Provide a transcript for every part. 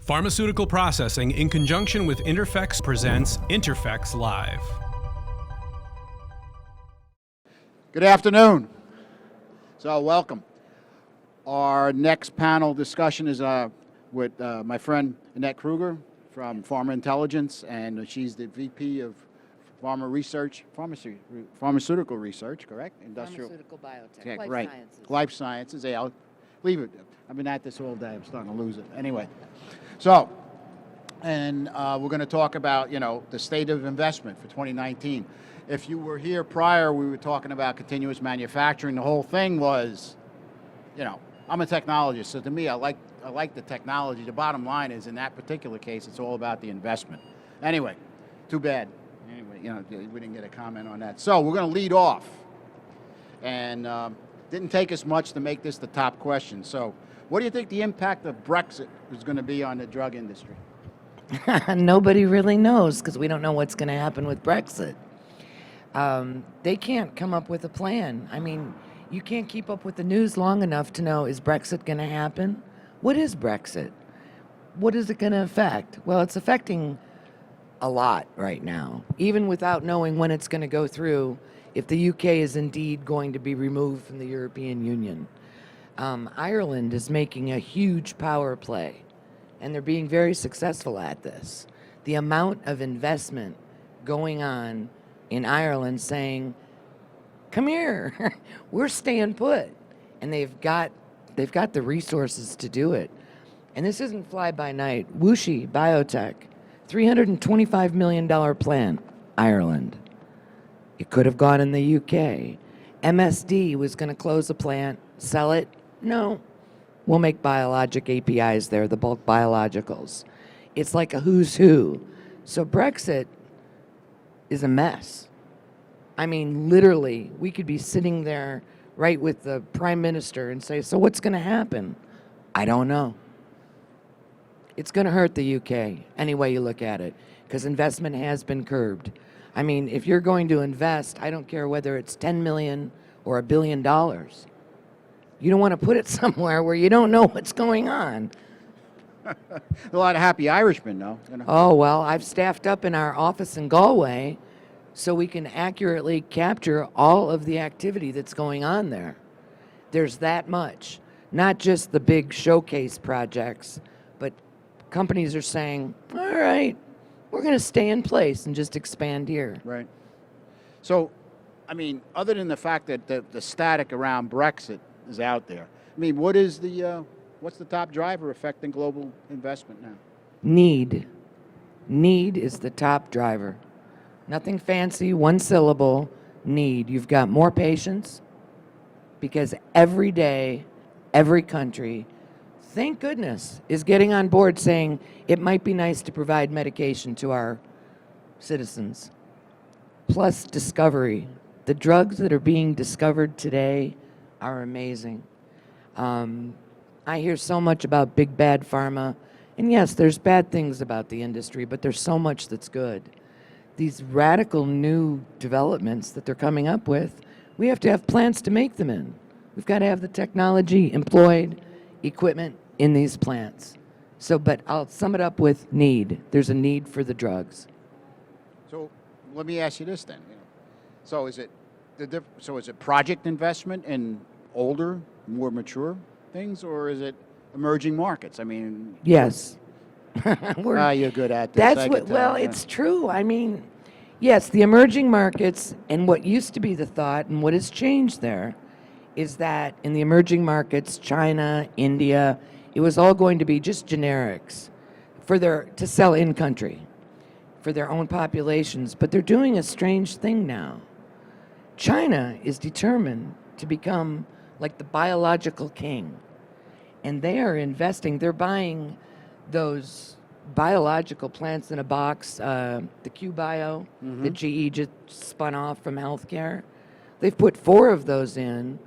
Pharmaceutical Processing, in conjunction with INTERPHEX, presents INTERPHEX Live. Good afternoon. So welcome. Our next panel discussion is with my friend Annette Kreuger from Pharma Intelligence, and she's the VP of Pharma Research, Pharmaceutical Research, correct? Pharmaceutical-Biotech, Life right. Sciences. Life Sciences. Yeah, I'll leave it. I've been at this all day. I'm starting to lose it. Anyway, so, and we're going to talk about, the state of investment for 2019. If you were here prior, we were talking about continuous manufacturing. The whole thing was, I'm a technologist, so to me, I like the technology. The bottom line is, in that particular case, it's all about the investment. Anyway, too bad. Anyway, we didn't get a comment on that. So we're going to lead off, and didn't take us much to make this the top question. So, what do you think the impact of Brexit is going to be on the drug industry? Nobody really knows because we don't know what's going to happen with Brexit. They can't come up with a plan. I mean, you can't keep up with the news long enough to know, is Brexit going to happen? What is Brexit? What is it going to affect? Well, it's affecting a lot right now, even without knowing when it's going to go through, if the UK is indeed going to be removed from the European Union. Ireland is making a huge power play, and they're being very successful at this. The amount of investment going on in Ireland saying, come here, we're staying put. And they've got the resources to do it. And this isn't fly by night. Wuxi Biotech, $325 million plant, Ireland. It could have gone in the UK. MSD was going to close a plant, sell it. No, we'll make biologic APIs there, the bulk biologicals. It's like a who's who. So Brexit is a mess. I mean, literally, we could be sitting there right with the Prime Minister and say, so what's going to happen? I don't know. It's going to hurt the UK, any way you look at it, because investment has been curbed. I mean, if you're going to invest, I don't care whether it's 10 million or $1 billion. You don't want to put it somewhere where you don't know what's going on. A lot of happy Irishmen, though. Oh, well, I've staffed up in our office in Galway so we can accurately capture all of the activity that's going on there. There's that much. Not just the big showcase projects, but companies are saying, all right, we're going to stay in place and just expand here. Right. So, I mean, other than the fact that the static around Brexit is out there, I mean, what's the top driver affecting global investment now? Need. Need is the top driver. Nothing fancy, one syllable, need. You've got more patients because every day, every country, thank goodness, is getting on board saying it might be nice to provide medication to our citizens. Plus discovery. The drugs that are being discovered today are amazing. I hear so much about big bad pharma, and yes, there's bad things about the industry, but there's so much that's good. These radical new developments that they're coming up with, we have to have plants to make them in. We've got to have the technology employed, equipment in these plants. So, but I'll sum it up with need. There's a need for the drugs. So let me ask you this then. So is it project investment in older, more mature things, or is it emerging markets? I mean, yes. You're good at this. That's what. Well, it's true. I mean, yes, the emerging markets, and what used to be the thought, and what has changed there, is that in the emerging markets, China, India, it was all going to be just generics to sell in country for their own populations. But they're doing a strange thing now. China is determined to become like the biological king, and they are investing. They're buying those biological plants in a box, the Q-Bio, that GE just spun off from healthcare. They've put 4 of those in.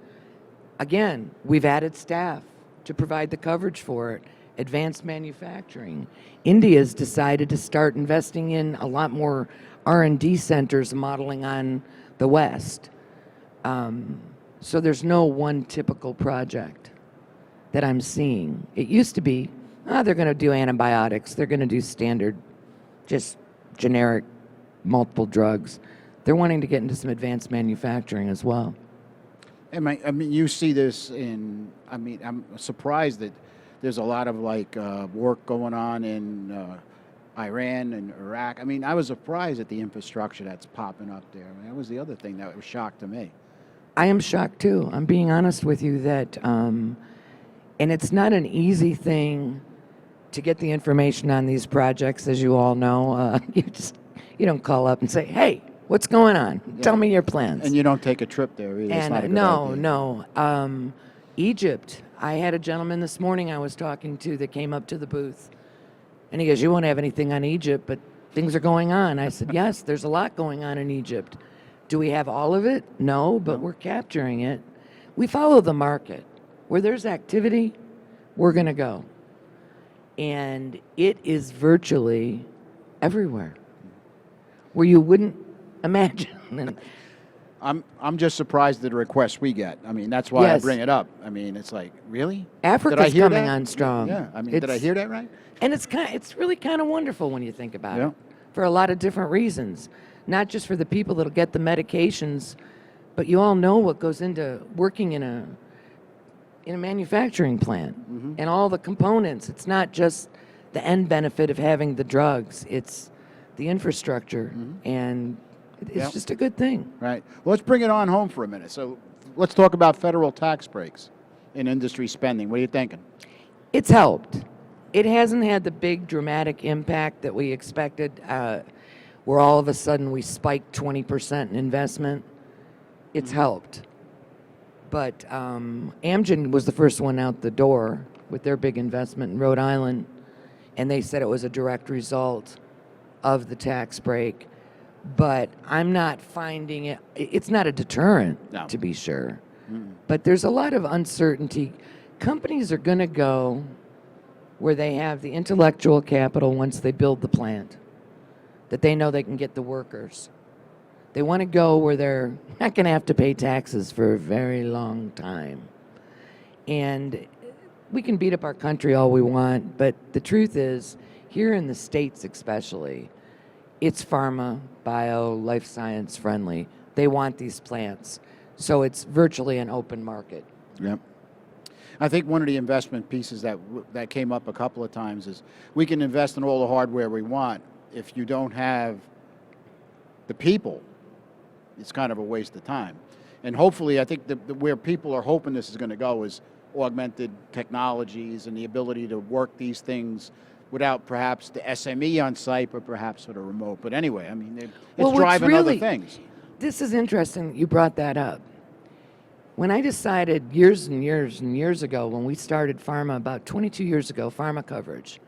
Again, we've added staff to provide the coverage for it, advanced manufacturing. India's decided to start investing in a lot more R&D centers modeling on the West. So there's no one typical project that I'm seeing. It used to be they're going to do antibiotics. They're going to do standard, just generic, multiple drugs. They're wanting to get into some advanced manufacturing as well. I mean, you see this in, I mean, I'm surprised that there's a lot of like work going on in Iran and Iraq. I mean, I was surprised at the infrastructure that's popping up there. I mean, that was the other thing that was shocked to me. I am shocked too. I'm being honest with you that, and it's not an easy thing to get the information on these projects, as you all know. You don't call up and say, "Hey, what's going on? Yeah. Tell me your plans." And you don't take a trip there either. It's not a good idea. No. Egypt. I had a gentleman this morning I was talking to that came up to the booth, and he goes, "You won't have anything on Egypt, but things are going on." I said, "Yes, there's a lot going on in Egypt. Do we have all of it? No, but we're capturing it. We follow the market. Where there's activity, we're going to go." And it is virtually everywhere where you wouldn't imagine. I'm just surprised at the requests we get. I mean, that's why I Yes. bring it up. I mean, it's like, really? Africa's Did I hear coming that? on strong. Yeah. I mean, did I hear that right? And it's really kind of wonderful when you think about Yeah. it, for a lot of different reasons. Not just for the people that'll get the medications, but you all know what goes into working in a manufacturing plant and all the components. It's not just the end benefit of having the drugs. It's the infrastructure, and it's Yep. just a good thing. Right. Well, let's bring it on home for a minute. So let's talk about federal tax breaks in industry spending. What are you thinking? It's helped. It hasn't had the big dramatic impact that we expected, where all of a sudden we spiked 20% in investment. It's helped. But Amgen was the first one out the door with their big investment in Rhode Island, and they said it was a direct result of the tax break. But I'm not finding it, it's not a deterrent, No. to be sure. But there's a lot of uncertainty. Companies are going to go where they have the intellectual capital once they build the plant, that they know they can get the workers. They want to go where they're not going to have to pay taxes for a very long time. And we can beat up our country all we want, but the truth is, here in the States especially, it's pharma, bio, life science friendly. They want these plants. So it's virtually an open market. Yep. I think one of the investment pieces that came up a couple of times is we can invest in all the hardware we want. If you don't have the people, it's kind of a waste of time. And hopefully, I think where people are hoping this is going to go is augmented technologies and the ability to work these things without perhaps the SME on site, but perhaps sort of remote. But anyway, I mean, it's driving other things. This is interesting you brought that up. When I decided years and years and years ago, when we started Pharma, about 22 years ago, Pharma coverage,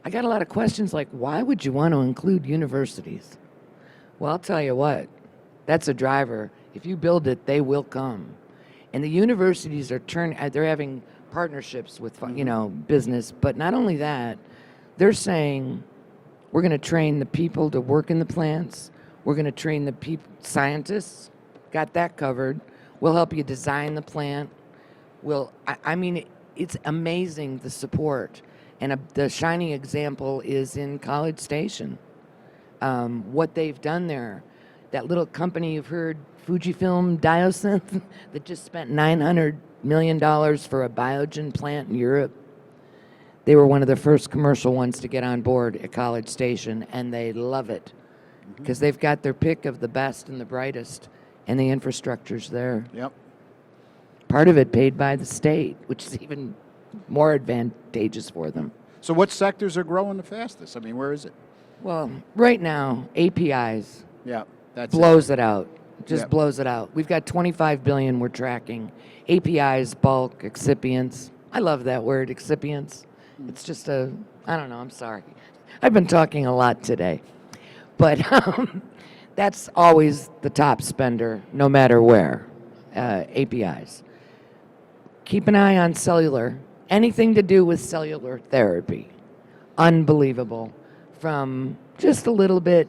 I got a lot of questions like, why would you want to include universities? Well, I'll tell you what, that's a driver. If you build it, they will come. And the universities are they're having partnerships with, business, but not only that, they're saying, we're going to train the people to work in the plants. We're going to train the scientists, got that covered. We'll help you design the plant. It's amazing, the support. And the shining example is in College Station. What they've done there, that little company you've heard, Fujifilm Diosynth, that just spent $900 million for a Biogen plant in Europe. They were one of the first commercial ones to get on board at College Station, and they love it because they've got their pick of the best and the brightest, and the infrastructure's there. Yep. Part of it paid by the state, which is even more advantageous for them. So what sectors are growing the fastest? I mean, where is it? Well, right now, APIs Yeah, that's blows it out. Just Yep. blows it out. We've got 25 billion we're tracking. APIs, bulk, excipients. I love that word, excipients. It's just I don't know, I'm sorry. I've been talking a lot today. But that's always the top spender, no matter where, APIs. Keep an eye on cellular. Anything to do with cellular therapy. Unbelievable. From just a little bit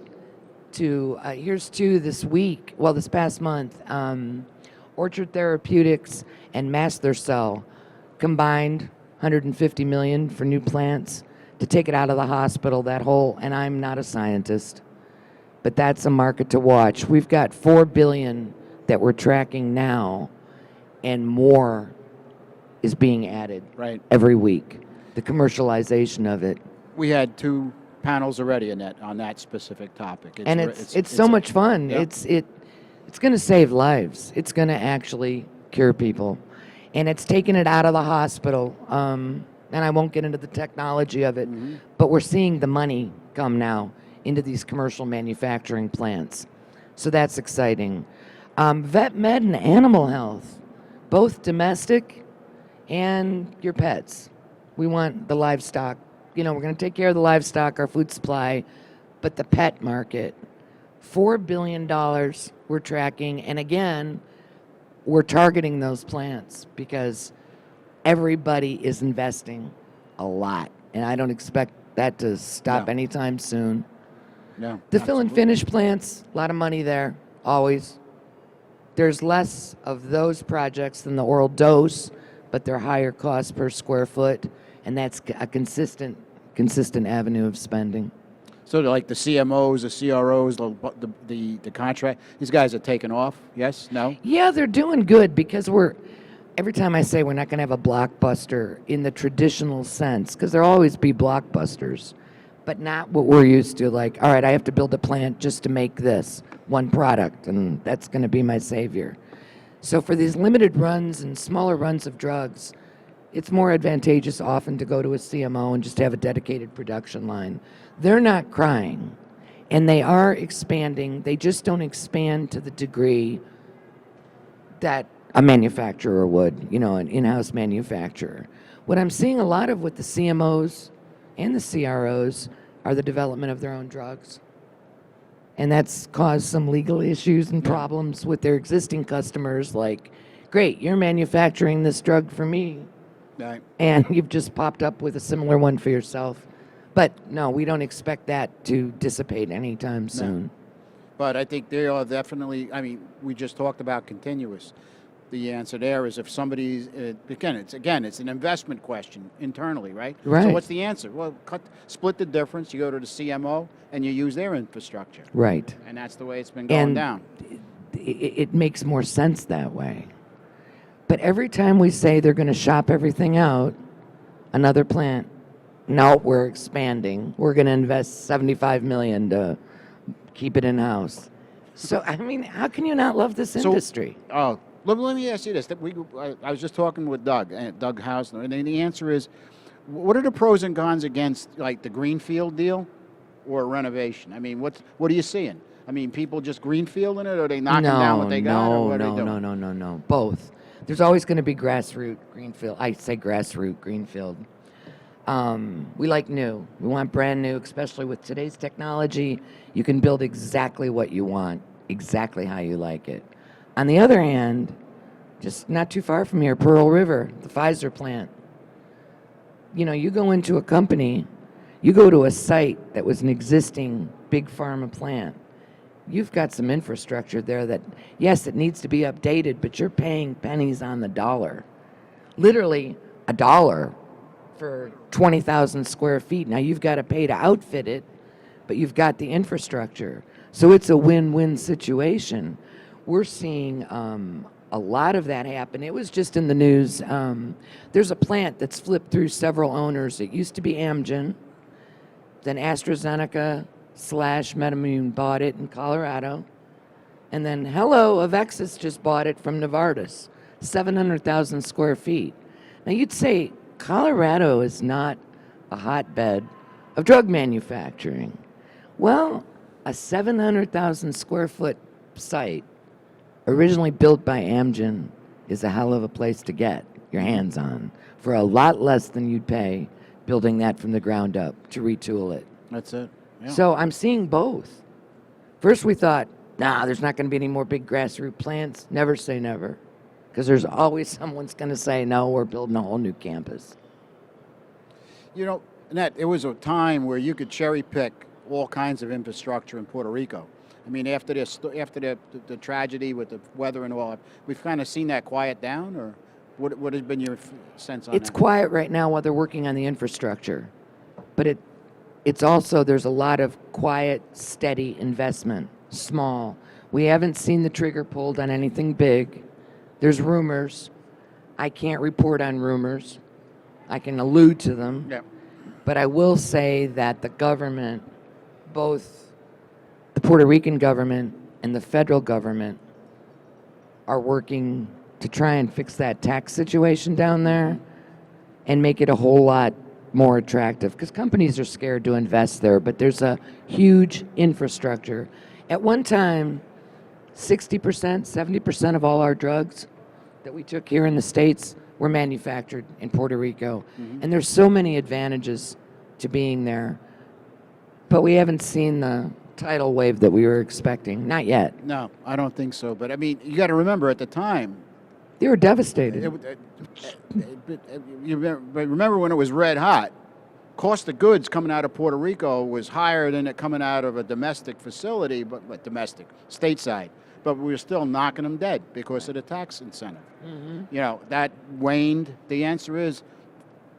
to, here's two this past month. Orchard Therapeutics and Master Cell combined 150 million for new plants to take it out of the hospital, that whole, and I'm not a scientist, but that's a market to watch. We've got 4 billion that we're tracking now, and more is being added every week. The commercialization of it. We had 2 panels already, Annette, on that specific topic. It's so much fun. Yeah. It's going to save lives. It's going to actually cure people. And it's taking it out of the hospital. And I won't get into the technology of it, but we're seeing the money come now into these commercial manufacturing plants. So that's exciting. Vet med and animal health, both domestic and your pets. We want the livestock. We're going to take care of the livestock, our food supply, but the pet market, $4 billion we're tracking. And again, we're targeting those plants because everybody is investing a lot. And I don't expect that to stop anytime soon. No, the fill and finish plants, a lot of money there, always. There's less of those projects than the oral dose, but they're higher cost per square foot, and that's a consistent avenue of spending. So like the CMOs, the CROs, the contract, these guys are taking off, yes, no? Yeah, they're doing good because every time I say we're not going to have a blockbuster in the traditional sense, because there'll always be blockbusters, but not what we're used to, like, all right, I have to build a plant just to make this one product, and that's going to be my savior. So for these limited runs and smaller runs of drugs, it's more advantageous often to go to a CMO and just have a dedicated production line. They're not crying, and they are expanding. They just don't expand to the degree that a manufacturer would, an in-house manufacturer. What I'm seeing a lot of with the CMOs and the CROs are the development of their own drugs. And that's caused some legal issues and problems with their existing customers, like, great, you're manufacturing this drug for me, and you've just popped up with a similar one for yourself. But no, we don't expect that to dissipate anytime soon. But I think they are definitely, we just talked about continuous. The answer there is if somebody's, it's an investment question internally, right? Right. So what's the answer? Well, split the difference. You go to the CMO and you use their infrastructure. Right. And that's the way it's been going down. It makes more sense that way. But every time we say they're going to shop everything out, another plant, no, we're expanding. We're going to invest $75 million to keep it in-house. So, how can you not love this industry? Let me ask you this. I was just talking with Doug Hausner, and the answer is, what are the pros and cons against, like, the Greenfield deal or renovation? What are you seeing? People just greenfielding it, or are they knocking down what they got? Or what are they doing? No. Both. There's always going to be grassroots greenfield. I say grassroots greenfield. We like new. We want brand new, especially with today's technology. You can build exactly what you want, exactly how you like it. On the other hand, just not too far from here, Pearl River, the Pfizer plant. You go into a company, you go to a site that was an existing big pharma plant. You've got some infrastructure there that, yes, it needs to be updated, but you're paying pennies on the dollar. Literally $1 for 20,000 square feet. Now you've got to pay to outfit it, but you've got the infrastructure. So it's a win-win situation. We're seeing a lot of that happen. It was just in the news. There's a plant that's flipped through several owners. It used to be Amgen. Then AstraZeneca / MedImmune bought it in Colorado. And then Avexis just bought it from Novartis, 700,000 square feet. Now you'd say Colorado is not a hotbed of drug manufacturing. Well, a 700,000 square foot site originally built by Amgen is a hell of a place to get your hands on for a lot less than you'd pay building that from the ground up to retool it. That's it. Yeah. So I'm seeing both. First we thought, there's not going to be any more big grassroots plants. Never say never, because there's always someone's going to say, no, we're building a whole new campus. Annette, it was a time where you could cherry pick all kinds of infrastructure in Puerto Rico. After the tragedy with the weather and all, we've kind of seen that quiet down, or What has been your sense on It's that? quiet right now while they're working on the infrastructure, but it's also, there's a lot of quiet, steady investment, small. We haven't seen the trigger pulled on anything big. There's rumors. I can't report on rumors. I can allude to them. Yeah. But I will say that the government, both the Puerto Rican government and the federal government, are working to try and fix that tax situation down there and make it a whole lot more attractive, because companies are scared to invest there, but there's a huge infrastructure. At one time, 60%, 70% of all our drugs that we took here in the States were manufactured in Puerto Rico. And there's so many advantages to being there. But we haven't seen the tidal wave that we were expecting. Not yet. No, I don't think so. But I mean, you got to remember at the time, They were devastated. remember when it was red hot, cost of goods coming out of Puerto Rico was higher than it coming out of a domestic facility, but domestic, stateside. But we were still knocking them dead because of the tax incentive. You know, that waned. The answer is,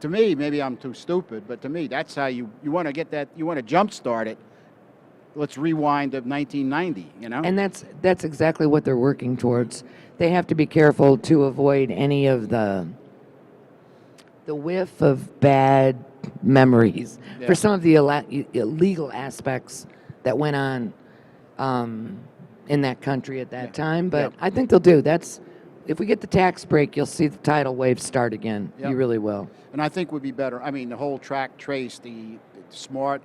to me, maybe I'm too stupid, but to me, that's how you want to get that, you want to jumpstart it. Let's rewind to 1990, you know? And that's exactly what they're working towards. They have to be careful to avoid any of the whiff of bad memories for some of the illegal aspects that went on in that country at that time. But I think they'll do. If we get the tax break, you'll see the tidal wave start again. You really will. And I think would be better. I mean, the whole track trace, the smart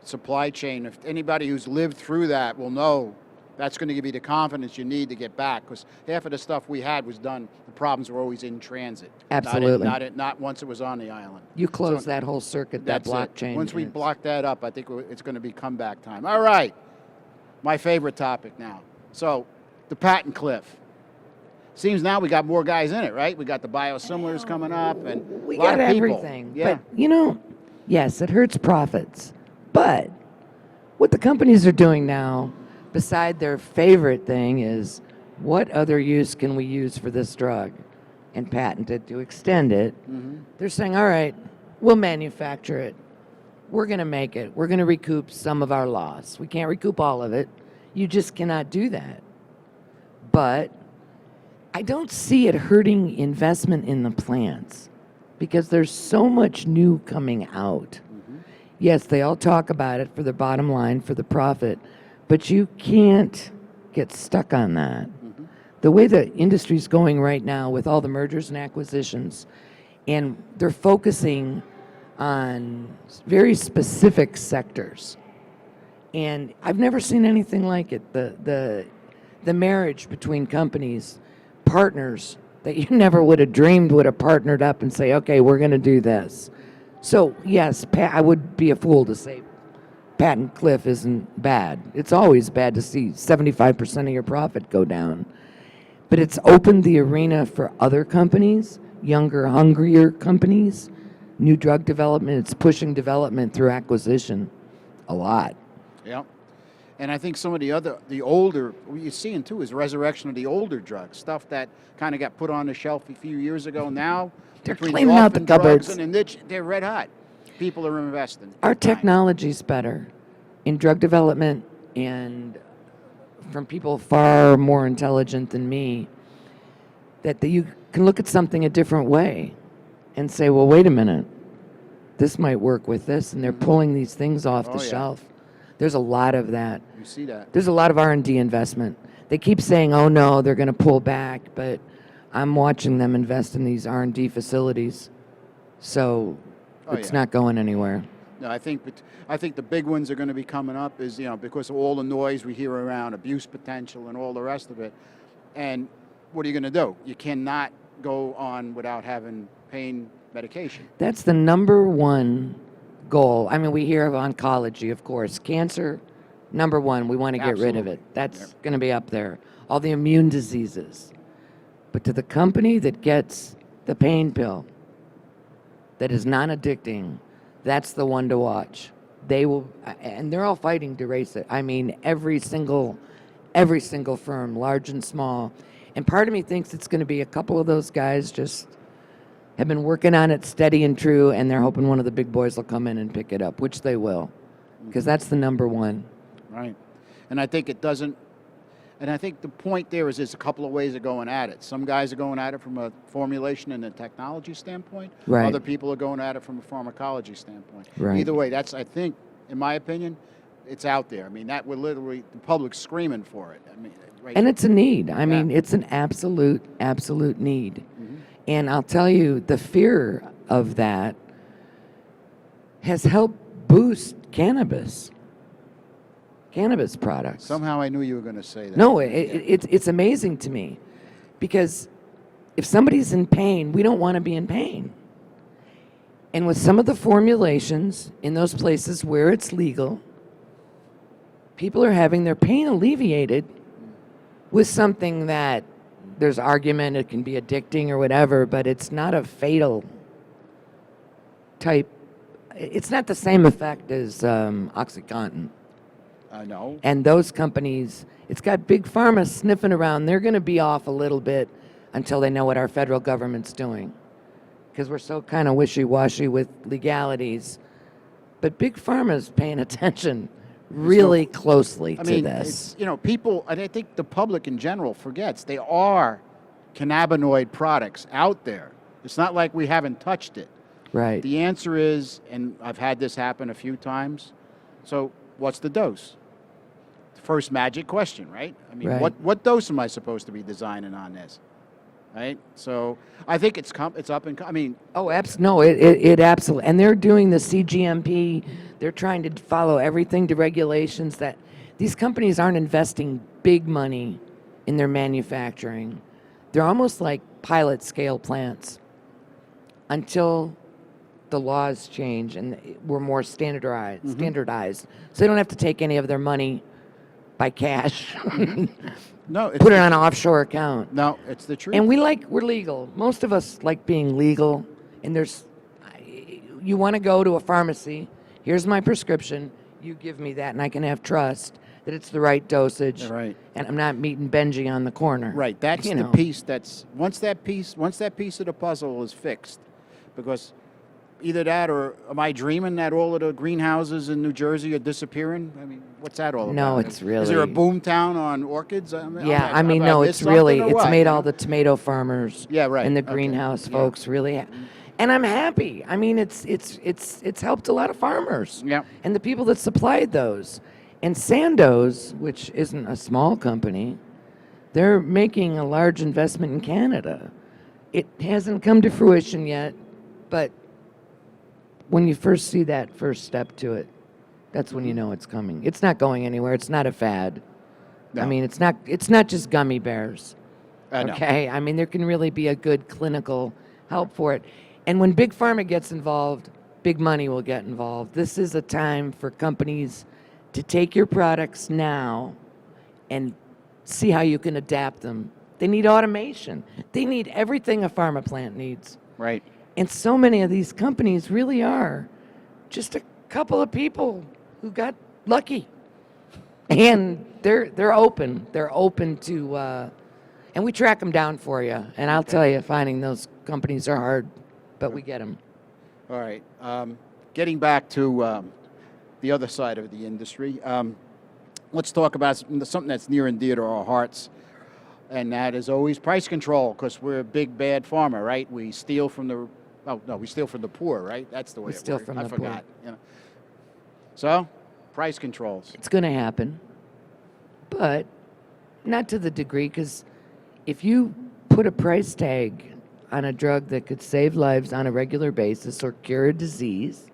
supply chain, if anybody who's lived through that will know, that's going to give you the confidence you need to get back, because half of the stuff we had was done, the problems were always in transit. Absolutely. Not once it was on the island. You close that whole circuit, that blockchain. Once we block that up, I think it's going to be comeback time. All right, my favorite topic now. So, the patent cliff. Seems now we got more guys in it, right? We got the biosimilars coming up, and We a lot got of people. everything. Yeah. But, yes, it hurts profits. But what the companies are doing now, beside their favorite thing, is what other use can we use for this drug and patent it to extend it? They're saying, all right, we'll manufacture it. We're going to make it. We're going to recoup some of our loss. We can't recoup all of it. You just cannot do that. But I don't see it hurting investment in the plants, because there's so much new coming out. Yes, they all talk about it for the bottom line, for the profit, but you can't get stuck on that. The way the industry's going right now with all the mergers and acquisitions, and they're focusing on very specific sectors. And I've never seen anything like it. The marriage between companies, partners that you never would have dreamed would have partnered up and say, okay, we're going to do this. So, yes, I would be a fool to say patent cliff isn't bad. It's always bad to see 75% of your profit go down. But it's opened the arena for other companies, younger, hungrier companies, new drug development. It's pushing development through acquisition a lot. Yeah. And I think some of the older, what you're seeing too is resurrection of the older drugs, stuff that kind of got put on the shelf a few years ago. Now, They're between cleaning out the orphan drugs cupboards. and the niche, they're red hot. People are investing. Our technology's better in drug development, and from people far more intelligent than me, that you can look at something a different way and say, well, wait a minute, this might work with this, and they're pulling these things off the shelf. There's a lot of that. You see that. There's a lot of R&D investment. They keep saying, oh no, they're going to pull back, but I'm watching them invest in these R&D facilities, so it's not going anywhere. No, I think the big ones are going to be coming up is, because of all the noise we hear around abuse potential and all the rest of it. And what are you going to do? You cannot go on without having pain medication. That's the number one goal. I mean, we hear of oncology, of course. Cancer, number one, we want to get rid of it. That's going to be up there. All the immune diseases. But to the company that gets the pain pill that is non-addicting, that's the one to watch. They will, and they're all fighting to race it. I mean, every single firm, large and small. And part of me thinks it's going to be a couple of those guys just have been working on it steady and true, and they're hoping one of the big boys will come in and pick it up, which they will, because that's the number one. Right. And I think it doesn't, and I think the point there is there's a couple of ways of going at it. Some guys are going at it from a formulation and a technology standpoint. Right. Other people are going at it from a pharmacology standpoint. Right. Either way, that's, I think, in my opinion, it's out there. I mean, that we're literally, the public's screaming for it. I mean, right. And it's a need. I mean, it's an absolute need. And I'll tell you, the fear of that has helped boost cannabis products. Somehow I knew you were going to say that. No, it's amazing to me, because if somebody's in pain, we don't want to be in pain. And with some of the formulations in those places where it's legal, people are having their pain alleviated with something that there's argument, it can be addicting or whatever, but it's not a fatal type. It's not the same effect as OxyContin. No. And those companies, it's got big pharma sniffing around. They're going to be off a little bit until they know what our federal government's doing, because we're so kind of wishy-washy with legalities. But big pharma's paying attention really closely to this. It's, you know, people, and I think the public in general forgets, there are cannabinoid products out there. It's not like we haven't touched it. Right. The answer is, and I've had this happen a few times, so what's the dose? First magic question, right? I mean, Right. what dose am I supposed to be designing on this? Right? So I think it's up and I mean, Oh, no, it absolutely. And they're doing the CGMP. They're trying to follow everything to regulations. That these companies aren't investing big money in their manufacturing. They're almost like pilot scale plants until the laws change and we're more standardized. So they don't have to take any of their money by cash. no, it's Put it on an offshore account. no, it's the truth. And we're legal. Most of us like being legal. And you want to go to a pharmacy, here's my prescription, you give me that, and I can have trust that it's the right dosage. Right. And I'm not meeting Benji on the corner. Right, that's You the know. piece that's, once that piece of the puzzle is fixed, because either that or am I dreaming that all of the greenhouses in New Jersey are disappearing? I mean, what's that all about? No, it's Is there a really- boom town on orchids? I mean, Yeah, have I mean, I no, missed it's really, something or it's what, made you all know? the tomato farmers Yeah, right, and the okay, greenhouse yeah. folks really, and I'm happy. I mean, it's helped a lot of farmers. Yeah. And the people that supplied those. And Sandoz, which isn't a small company, they're making a large investment in Canada. It hasn't come to fruition yet, but when you first see that first step to it, that's when you know it's coming. It's not going anywhere. It's not a fad. No. I mean, it's not just gummy bears. No. Okay? I mean, there can really be a good clinical help for it. And when Big Pharma gets involved, big money will get involved. This is a time for companies to take your products now and see how you can adapt them. They need automation. They need everything a pharma plant needs. Right. And so many of these companies really are just a couple of people who got lucky. And they're open. They're open to, and we track them down for you. And I'll tell you, finding those companies are hard, but we get them. All right. Getting back to the other side of the industry, let's talk about something that's near and dear to our hearts, and that is always price control, because we're a big, bad farmer, right? We steal from the, we steal from the poor, right? That's the way We it steal works. from I the poor. forgot. You know. So, price controls. It's going to happen, but not to the degree, because if you put a price tag on a drug that could save lives on a regular basis or cure a disease,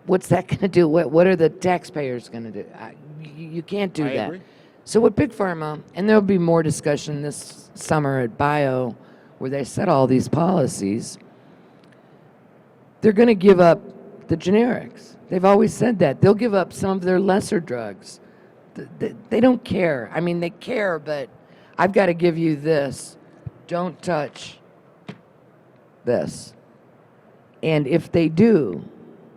what's that going to do? What are the taxpayers going to do? You can't do I that. agree. So with Big Pharma, and there'll be more discussion this summer at Bio, where they set all these policies, they're going to give up the generics. They've always said that. They'll give up some of their lesser drugs. They don't care. I mean, they care, but I've got to give you this. Don't touch this. And if they do,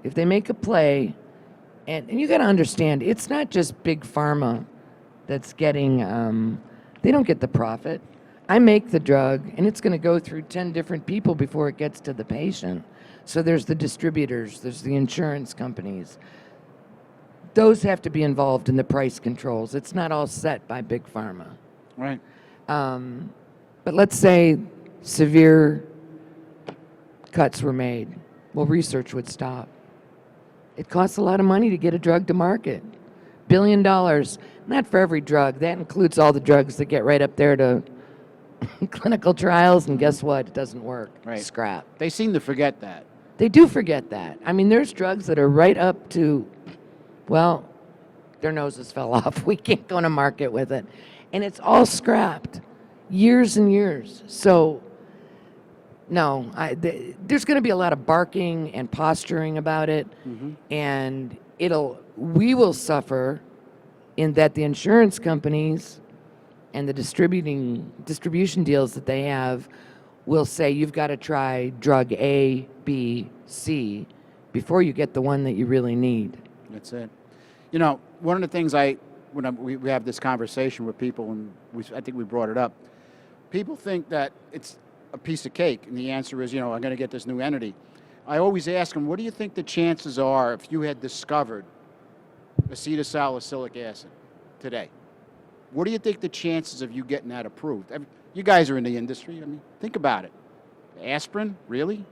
if they make a play, and you got to understand, it's not just Big Pharma that's getting They don't get the profit. I make the drug, and it's going to go through 10 different people before it gets to the patient. So there's the distributors, there's the insurance companies. Those have to be involved in the price controls. It's not all set by Big Pharma. Right. But let's say severe cuts were made. Well, research would stop. It costs a lot of money to get a drug to market. $1 billion, not for every drug. That includes all the drugs that get right up there to clinical trials, and guess what? It doesn't work. Right. Scrap. They seem to forget that. They do forget that. I mean, there's drugs that are right up to, well, their noses fell off. We can't go to market with it. And it's all scrapped. Years and years. So, no, there's going to be a lot of barking and posturing about it, and we will suffer in that the insurance companies and the distribution deals that they have will say you've got to try drug A, B, C before you get the one that you really need. That's it. You know, one of the things we have this conversation with people, and I think we brought it up, people think that it's a piece of cake, and the answer is, I'm going to get this new entity. I always ask them, what do you think the chances are if you had discovered acetylsalicylic acid today? What do you think the chances of you getting that approved? You guys are in the industry. I mean, think about it. Aspirin, really?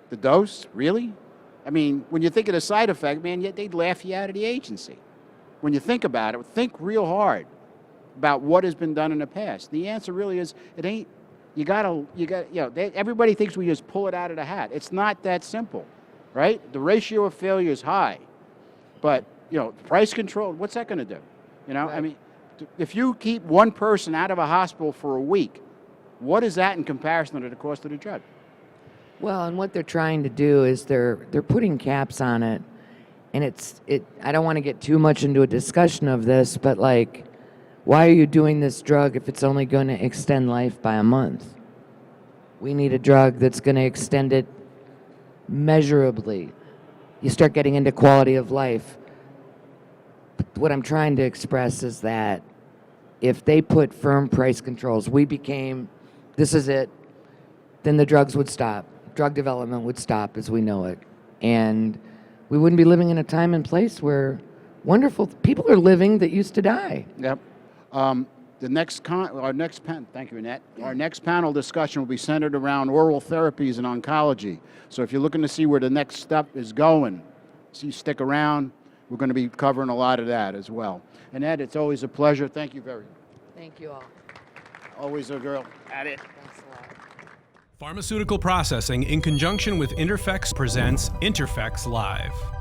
The dose, really? I mean, when you think of the side effect, man, they'd laugh you out of the agency. When you think about it, think real hard about what has been done in the past. The answer really is, it ain't. Everybody thinks we just pull it out of the hat. It's not that simple, right? The ratio of failure is high, but price control. What's that going to do? Right. I mean, if you keep one person out of a hospital for a week, what is that in comparison to the cost of the drug? Well, and what they're trying to do is they're putting caps on it, and I don't want to get too much into a discussion of this, but like, why are you doing this drug if it's only going to extend life by a month? We need a drug that's going to extend it measurably. You start getting into quality of life. But what I'm trying to express is that if they put firm price controls, this is it, then the drugs would stop. Drug development would stop as we know it. And we wouldn't be living in a time and place where wonderful people are living that used to die. Yep. Thank you, Annette. Our next panel discussion will be centered around oral therapies and oncology. So if you're looking to see where the next step is going, stick around. We're going to be covering a lot of that as well. Annette, it's always a pleasure. Thank you very much. Thank you all. Always a girl. At it. Thanks a lot. Pharmaceutical Processing, in conjunction with INTERPHEX, presents INTERPHEX Live.